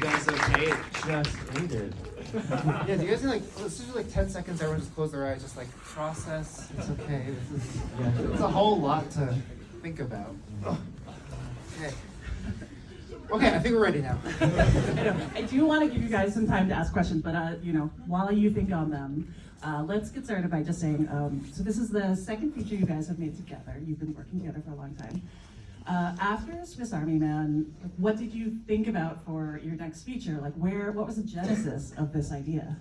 guys okay? It just ended. Yeah, do you guys need let's just do 10 seconds, everyone just close their eyes, just process, it's okay. It's a whole lot to think about. Okay. Okay, I think we're ready now. I do want to give you guys some time to ask questions, but while you think on them, let's get started by just saying, so this is the second feature you guys have made together. You've been working together for a long time. After Swiss Army Man, what did you think about for your next feature? What was the genesis of this idea?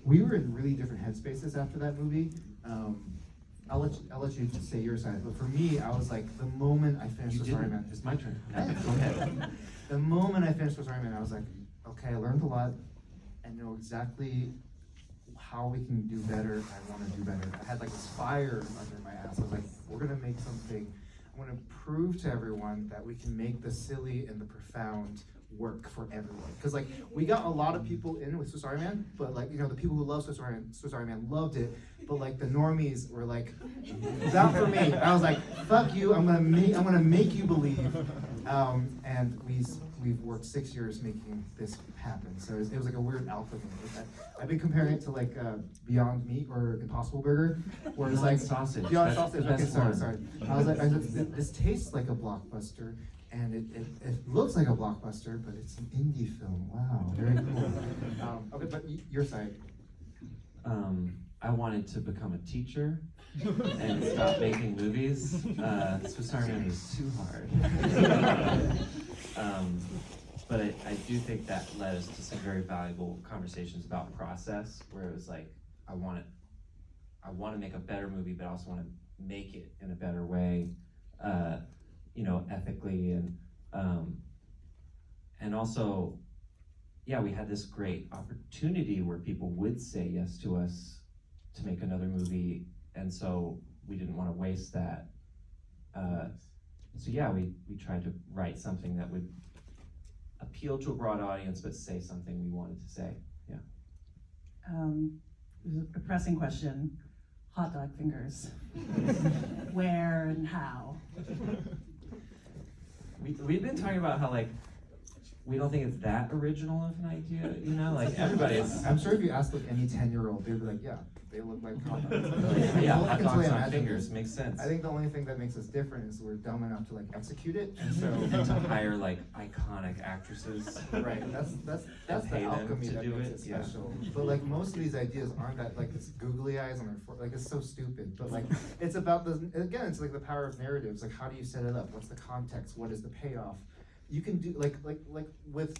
We were in really different headspaces after that movie. I'll let you say your side, but for me, I was like, the moment I finished Swiss Army Man, It's my turn. Go ahead. The moment I finished Swiss Army Man, I was like, okay, I learned a lot. I know exactly how we can do better. I want to do better. I had this fire under my ass. I was like, we're gonna make something. I want to prove to everyone that we can make the silly and the profound work for everyone. Because we got a lot of people in with Swiss Army Man, but the people who love Swiss Army Man loved it. But the normies were like, not for me. I was like, fuck you. I'm gonna make you believe. And we've worked 6 years making this happen. So it was a weird alpha thing. I've been comparing it to Beyond Meat or Impossible Burger, where it's Beyond Sausage. Beyond That's Sausage. the best Okay, one. sorry. I was like, this tastes like a blockbuster, and it looks like a blockbuster, but it's an indie film. Wow, very cool. Okay, but your side. I wanted to become a teacher and stop making movies. Swiss Army Man was too hard. But I do think that led us to some very valuable conversations about process, where it was like, I want to make a better movie, but I also want to make it in a better way, ethically, and also, yeah, we had this great opportunity where people would say yes to us to make another movie, and so we didn't want to waste that. So yeah, we tried to write something that would appeal to a broad audience, but say something we wanted to say. Yeah. There's a pressing question. Hot dog fingers. Where and how? We've been talking about how we don't think it's that original of an idea, everybody's. I'm sure if you asked any 10-year-old, they'd be like, yeah, they look like hot dogs. Yeah, I hot can dogs totally on imagine fingers this. makes sense. I think the only thing that makes us different is we're dumb enough to execute it, and so And to hire iconic actresses. right. That's the pay them alchemy to that do makes it, it special. But most of these ideas aren't that it's googly eyes on their forehead. It's so stupid. But it's about it's the power of narratives. How do you set it up? What's the context? What is the payoff? You can do with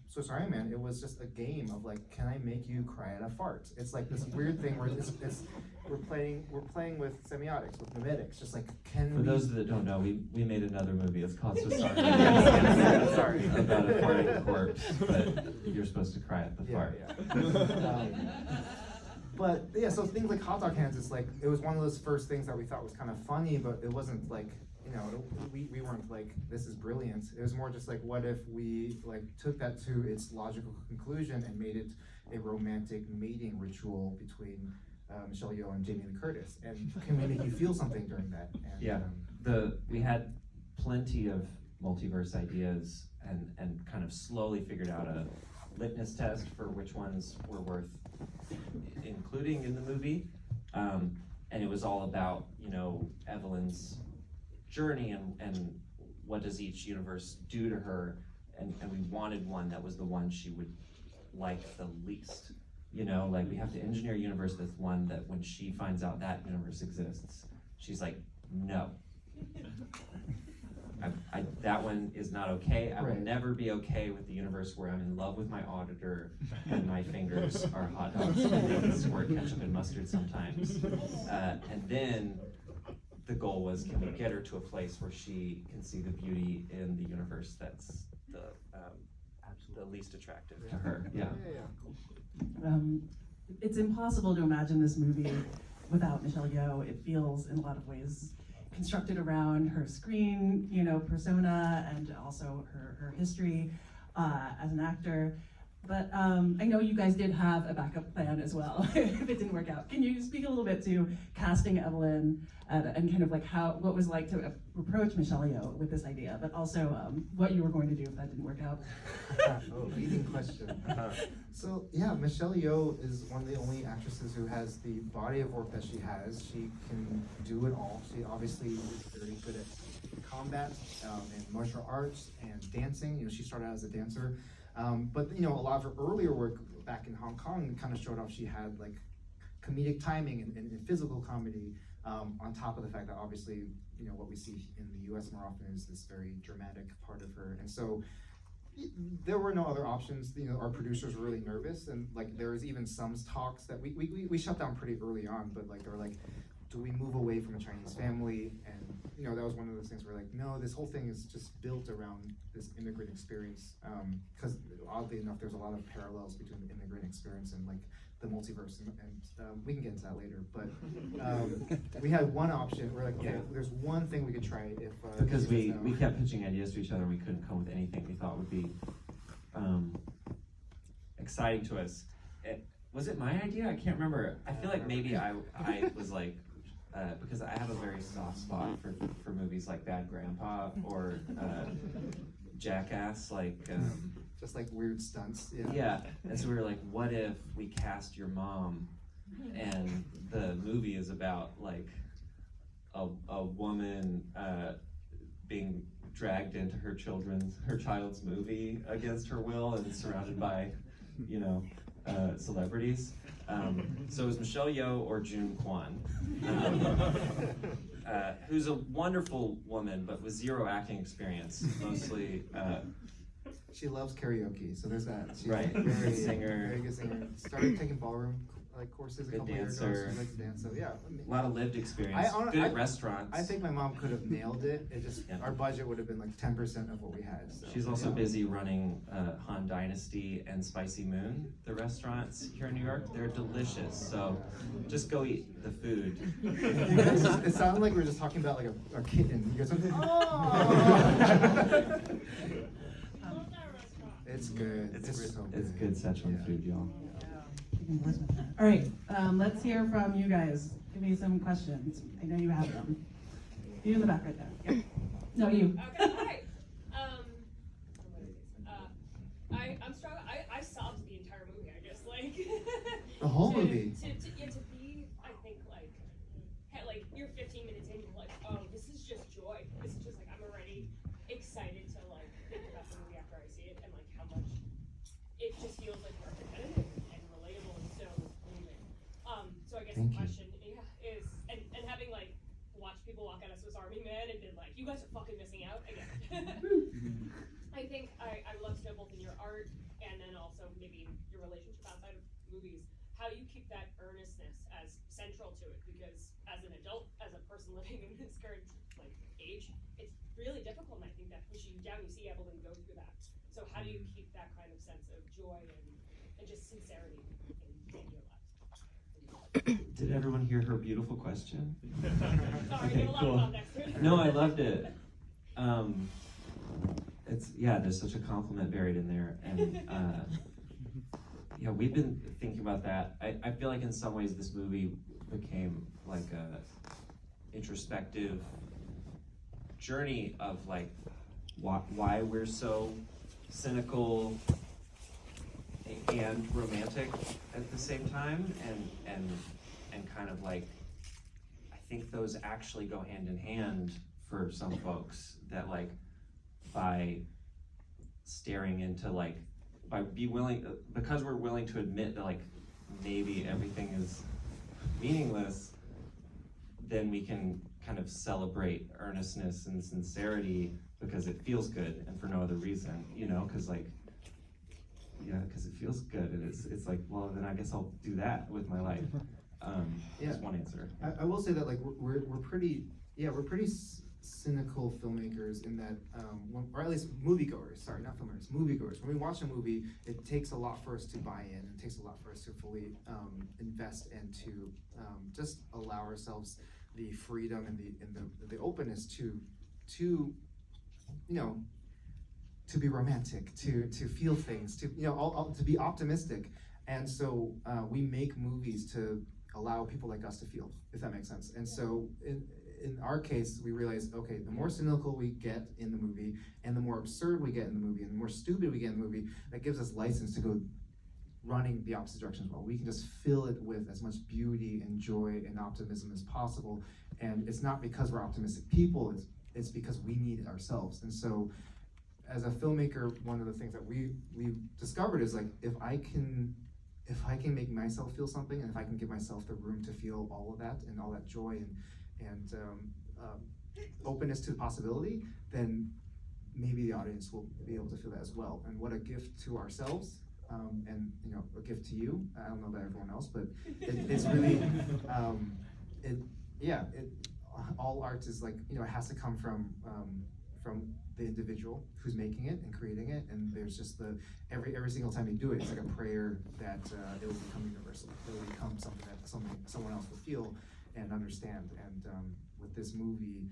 Swiss Army Man, it was just a game of can I make you cry at a fart? It's this weird thing where we're playing with semiotics, with mimetics, can For we? those that don't know, we made another movie. It's called Swiss Army Man. Sorry. About a farting corpse, but you're supposed to cry at the fart. Yeah. But yeah, so things like hot dog hands, it was one of those first things that we thought was kind of funny, but it wasn't we weren't this is brilliant. It was more just what if we took that to its logical conclusion and made it a romantic mating ritual between Michelle Yeoh and Jamie Lee Curtis, and can we make you feel something during that? And, Yeah, we had plenty of multiverse ideas and kind of slowly figured out a litmus test for which ones were worth including in the movie, and it was all about Evelyn's journey and what does each universe do to her, and we wanted one that was the one she would like the least. We have to engineer a universe that's one that when she finds out that universe exists, she's like, no. That one is not okay. I will Right. never be okay with the universe where I'm in love with my auditor and my fingers are hot dogs and they squirt ketchup and mustard sometimes. And then the goal was, can we get her to a place where she can see the beauty in the universe that's the least attractive to her? Yeah. It's impossible to imagine this movie without Michelle Yeoh. It feels in a lot of ways constructed around her screen, persona, and also her history as an actor. But I know you guys did have a backup plan as well if it didn't work out. Can you speak a little bit to casting Evelyn and kind of like what was like to approach Michelle Yeoh with this idea, but also what you were going to do if that didn't work out? Oh, leading question. So yeah, Michelle Yeoh is one of the only actresses who has the body of work that she has. She can do it all. She obviously is very good at combat and martial arts and dancing. You know, she started out as a dancer. But you know, a lot of her earlier work back in Hong Kong kind of showed off she had like comedic timing and physical comedy, on top of the fact that obviously, you know, what we see in the US more often is this very dramatic part of her. And so there were no other options. You know, our producers were really nervous, and like there was even some talks that we shut down pretty early on, but like they were like, do we move away from a Chinese family? And you know, that was one of those things where like, no, this whole thing is just built around this immigrant experience. Because oddly enough, there's a lot of parallels between the immigrant experience and like the multiverse, and we can get into that later. But we had one option. We're like, okay, there's one thing we could try if because we kept pitching ideas to each other, and we couldn't come with anything we thought would be exciting to us. Was it my idea? I can't remember. I feel like maybe I was like, because I have a very soft spot for movies like Bad Grandpa or Jackass, like just like weird stunts. Yeah, and so we were like, what if we cast your mom, and the movie is about like a woman being dragged into her child's movie against her will and surrounded by, you know, celebrities. So it was Michelle Yeoh or June Kwan, who's a wonderful woman, but with zero acting experience, mostly. She loves karaoke, so there's that. She's Right, very singer. Very good singer. Started taking ballroom like courses a Good couple years ago. dancer. She likes to dance, so yeah. A lot of lived experience. Good at restaurants. I think my mom could have nailed it. It just our budget would have been like 10% of what we had. So, She's also busy running Han Dynasty and Spicy Moon, the restaurants here in New York. They're delicious, so just go eat the food. You guys, it sounded like we were just talking about like a kitten. You guys went, oh! It's good. It's so good Szechuan food, y'all. All right, let's hear from you guys. Give me some questions. I know you have them. You in the back right there. Yep. No, you. Okay, hi. I'm struggling. I sobbed the entire movie. I just like The whole movie. To be, I think like you're 15 minutes in, you're like, oh, this is just joy. This is just like I'm already excited to like think about the movie after I see it, and like how much it just feels like more repetitive and relatable and so moving. So I guess the question is, and having like watched people walk out of Swiss Army Man and been like, you guys are fucking missing out again. I think I would love to know both in your art and then also maybe your relationship outside of movies, how you keep that earnestness as central to it, because as an adult, as a person living in this current like age, it's really difficult, and I think that pushes you down. You see Evelyn go through that. So how do you keep that kind of sense of joy and just sincerity in your lives? Did everyone hear her beautiful question? Sorry, Okay, a lot cool. of context to it. No, I loved it. There's such a compliment buried in there, and yeah, we've been thinking about that. I feel like in some ways this movie became like a introspective journey of like why we're so cynical and romantic at the same time, and kind of like I think those actually go hand in hand for some folks, that like by staring into like because we're willing to admit that like maybe everything is meaningless, then we can kind of celebrate earnestness and sincerity because it feels good and for no other reason, you know, because like because it feels good, and it's like, well, then I guess I'll do that with my life. That's one answer. I will say that like we're pretty cynical filmmakers in that, or at least moviegoers. Sorry, not filmmakers, moviegoers. When we watch a movie, it takes a lot for us to buy in. It takes a lot for us to fully invest and to just allow ourselves the freedom and the openness to you know to be romantic, to feel things, to to be optimistic. And so we make movies to allow people like us to feel, if that makes sense. And so in our case, we realized, okay, the more cynical we get in the movie, and the more absurd we get in the movie, and the more stupid we get in the movie, that gives us license to go running the opposite direction as well. We can just fill it with as much beauty and joy and optimism as possible. And it's not because we're optimistic people, it's because we need it ourselves. And so as a filmmaker, one of the things that we've discovered is like, if I can make myself feel something, and if I can give myself the room to feel all of that and all that joy and openness to the possibility, then maybe the audience will be able to feel that as well. And what a gift to ourselves, and a gift to you. I don't know about everyone else, but it's really, all art is like, it has to come from the individual who's making it and creating it, and there's just every single time you do it, it's like a prayer that it will become universal. It will become something that someone else will feel and understand. And with this movie,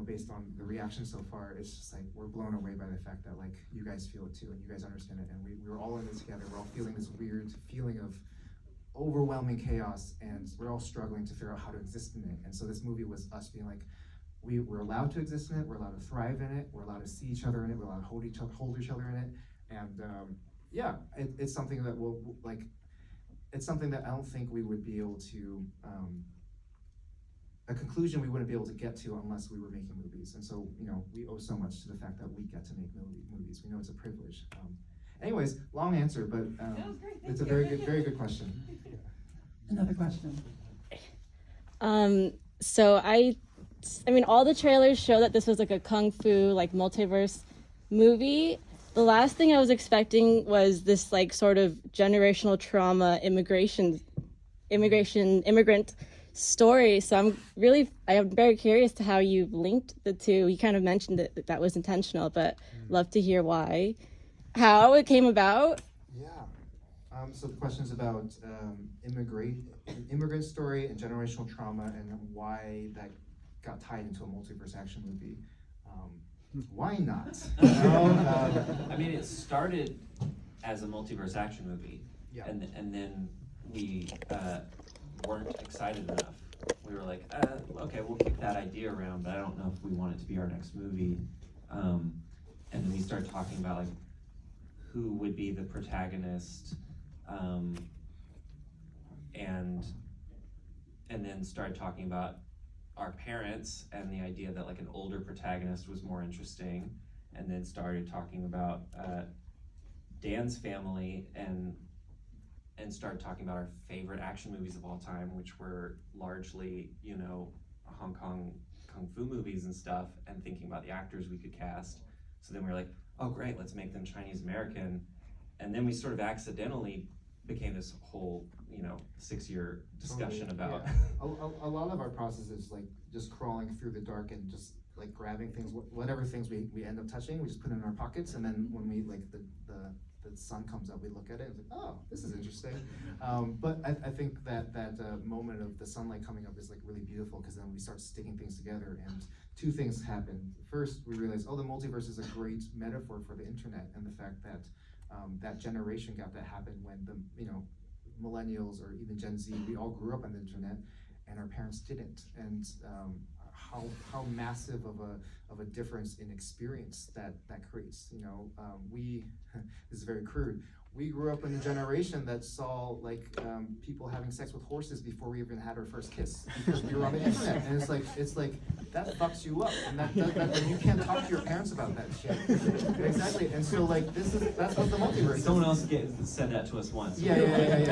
based on the reaction so far, it's just like we're blown away by the fact that like you guys feel it too, and you guys understand it, and we're all in this together. We're all feeling this weird feeling of overwhelming chaos, and we're all struggling to figure out how to exist in it. And so this movie was us being like, we're allowed to exist in it, we're allowed to thrive in it, we're allowed to see each other in it, we're allowed to hold each other in it. And it's something that it's something that I don't think we would be able to, a conclusion we wouldn't be able to get to unless we were making movies. And so, we owe so much to the fact that we get to make movies. We know it's a privilege. Anyways, long answer, but That was great. it's a very good question. Another question. So I mean, all the trailers show that this was like a kung fu, like multiverse movie. The last thing I was expecting was this like sort of generational trauma immigrant story. So I am very curious to how you linked the two. You kind of mentioned that was intentional, but love to hear why, how it came about. Yeah. So the question is about immigrant story and generational trauma, and why that got tied into a multiverse action movie. Why not? I mean, it started as a multiverse action movie, Yeah. and then we weren't excited enough. We were like, okay, we'll kick that idea around, but I don't know if we want it to be our next movie. And then we started talking about like who would be the protagonist, and then started talking about our parents and the idea that like an older protagonist was more interesting, and then started talking about Dan's family and started talking about our favorite action movies of all time, which were largely, Hong Kong kung fu movies and stuff, and thinking about the actors we could cast. So then we were like, oh great, let's make them Chinese American. And then we sort of accidentally became this whole, 6-year discussion about. Yeah. A lot of our process is like just crawling through the dark and just like grabbing things, whatever things we end up touching, we just put it in our pockets, and then when we like the sun comes up, we look at it and it's like, oh, this is interesting. But I think that moment of the sunlight coming up is like really beautiful, because then we start sticking things together, and two things happen. First, we realize, the multiverse is a great metaphor for the internet, and the fact that that generation gap that happened when the millennials or even Gen Z, we all grew up on the internet, and our parents didn't, and how massive of a difference in experience that creates. This is very crude. We grew up in a generation that saw people having sex with horses before we even had our first kiss, because we were on the internet, and it's like that fucks you up, and that you can't talk to your parents about that shit. Exactly, and so that's what the multiverse is. Someone else said that to us once. Yeah.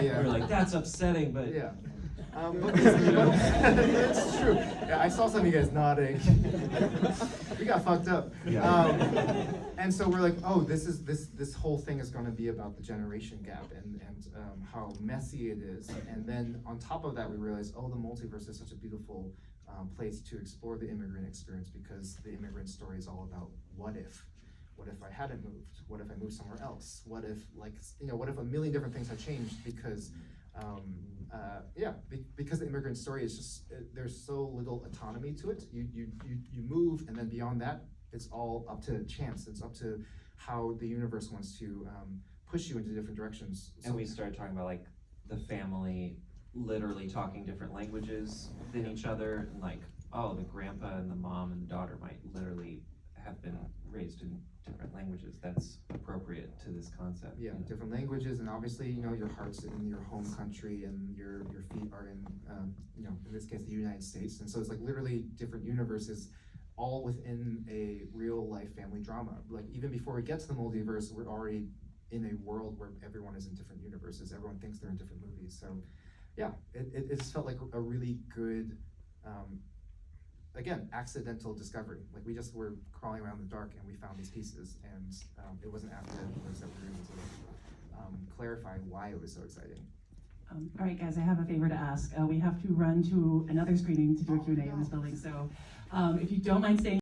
We were like, that's upsetting, but Yeah. But it's true. Yeah, I saw some of you guys nodding. We got fucked up. Yeah. And so we're like, oh, this whole thing is going to be about the generation gap and how messy it is. And then on top of that, we realized, the multiverse is such a beautiful place to explore the immigrant experience, because the immigrant story is all about what if. What if I hadn't moved? What if I moved somewhere else? What if what if a million different things had changed because because the immigrant story is just, there's so little autonomy to it. You move, and then beyond that, it's all up to chance. It's up to how the universe wants to push you into different directions. And we started talking about like the family literally talking different languages than each other, and like, oh, the grandpa and the mom and the daughter might literally have been raised in different languages. That's appropriate to this concept. Yeah, you know? different languages, and obviously, you know, your heart's in your home country, and your feet are in, you know, in this case, the United States. And so it's like literally different universes, all within a real life family drama. Like even before we get to the multiverse, we're already in a world where everyone is in different universes. Everyone thinks they're in different movies. So yeah, it just felt like a really good, again, accidental discovery. Like we just were crawling around in the dark and we found these pieces, and it wasn't after those that we were able to clarify why it was so exciting. All right, guys, I have a favor to ask. We have to run to another screening to do a Q&A in this building, so if you don't mind staying